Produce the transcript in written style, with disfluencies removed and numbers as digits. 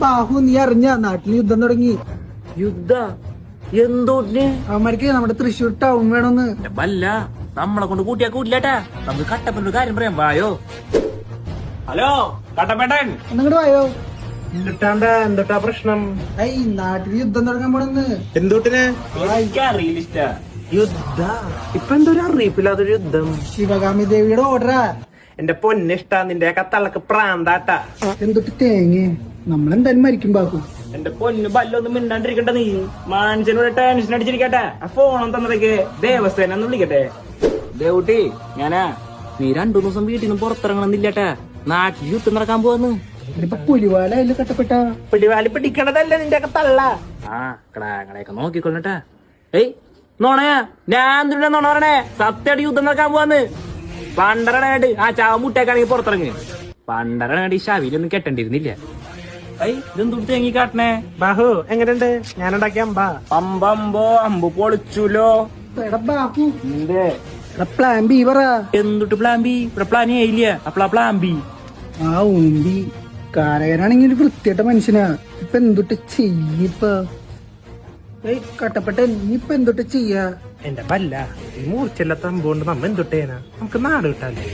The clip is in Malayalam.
ബാഹു നീ അറിഞ്ഞ നാട്ടിൽ യുദ്ധം തുടങ്ങി. യുദ്ധ എന്തോട്ടിന്? അവന്മാർക്ക് നമ്മുടെ തൃശ്ശൂർ ടൗൺ വേണമെന്ന്. വല്ല നമ്മളെ കൊണ്ട് കൂട്ടിയാ കൂട്ടില്ലാട്ടാ. നമുക്ക് കട്ടപ്പനൊരു കാര്യം പറയാം, വായോ. ഹലോ കട്ടപ്പേട്ടൻ, ഒന്നിങ്ങോട്ട് വായോ. എന്തൊട്ടാ പ്രശ്നം? നാട്ടിൽ യുദ്ധം തുടങ്ങാൻ പോണെന്ന്. എന്തൊട്ടിന്? എനിക്കറിയില്ല. യുദ്ധ ഇപ്പൊ എന്തൊരു അറിയിപ്പില്ലാത്തൊരു യുദ്ധം. ശിവകാമി ദേവിയുടെ ഓർഡറാ. എന്റെ പൊന്നിഷ്ടാ, നിന്റെയൊക്കെ തള്ളക്ക് പ്രാന്താട്ടാ. എന്തൊട്ട് തേങ്ങ, നമ്മളെന്തായാലും മരിക്കും ബാക്കു. എന്റെ പൊന്നു ബല്ലൊന്നും മിണ്ടാണ്ടിരിക്കട്ടെ. നീ മനുഷ്യനോട് ടെൻഷൻ അടിച്ചിരിക്കട്ടെ. ആ ഫോണും തന്നതൊക്കെ ദേവസ്ഥേന വിളിക്കട്ടെ. ദേവുട്ടി, ഞാനാ നീ 2 ദിവസം വീട്ടിൽ നിന്ന് പുറത്തിറങ്ങണമെന്നില്ലട്ടെ. നാട്ടിൽ യുദ്ധം നടക്കാൻ പോവാന്ന്. ഇപ്പൊ പുലിവാല അതിൽ കട്ടപ്പെട്ട പിടിവാലി പിടിക്കണതല്ലേ നിന്റെയൊക്കെ തള്ള. ആ കടാങ്ങളെയൊക്കെ നോക്കിക്കൊള്ളട്ടെ. ഏയ് നോണയാ, ഞാൻ എന്തിനാ നോണ പറയണേ? സത്യമായിട്ട് യുദ്ധം നടക്കാൻ പോവാന്ന്. പണ്ടരനായിട്ട് ആ ചാവ മുട്ടേക്കാണെങ്കിൽ പുറത്തിറങ്ങി. പണ്ടരനായിട്ട് ഈ ശവിലൊന്നും കെട്ടണ്ടിരുന്നില്ല. ഇതെന്തു തേങ്ങി കാട്ടണേ? ബാഹു എങ്ങനെയുണ്ട്? ഞാനുണ്ടാക്കിയ അമ്പാ. അമ്പമ്പോ അമ്പ് പൊളിച്ചുലോ. ബാക്കു എന്തേ പ്ലാൻ ബി പറ. എന്തുട്ട് പ്ലാൻ ബി? ഇവിടെ പ്ലാൻ എ ഇല്ല, അപ്പളാ പ്ലാൻ ബി. ആ ഉണ്ടി കാരകനാണെങ്കിൽ ഒരു വൃത്തിയായിട്ട മനുഷ്യനാ. ഇപ്പൊ എന്തൊട്ട് ചെയ്യപ്പ? കട്ടപ്പെട്ട നീ ഇപ്പൊ എന്തൊട്ട് ചെയ്യാ? എന്റെ പല്ല ഈ മൂർച്ചയില്ലാത്ത അമ്പുകൊണ്ട് നമ്മ എന്തൊട്ടേനാ? നമുക്ക് നാട് കിട്ടാല്ലേ?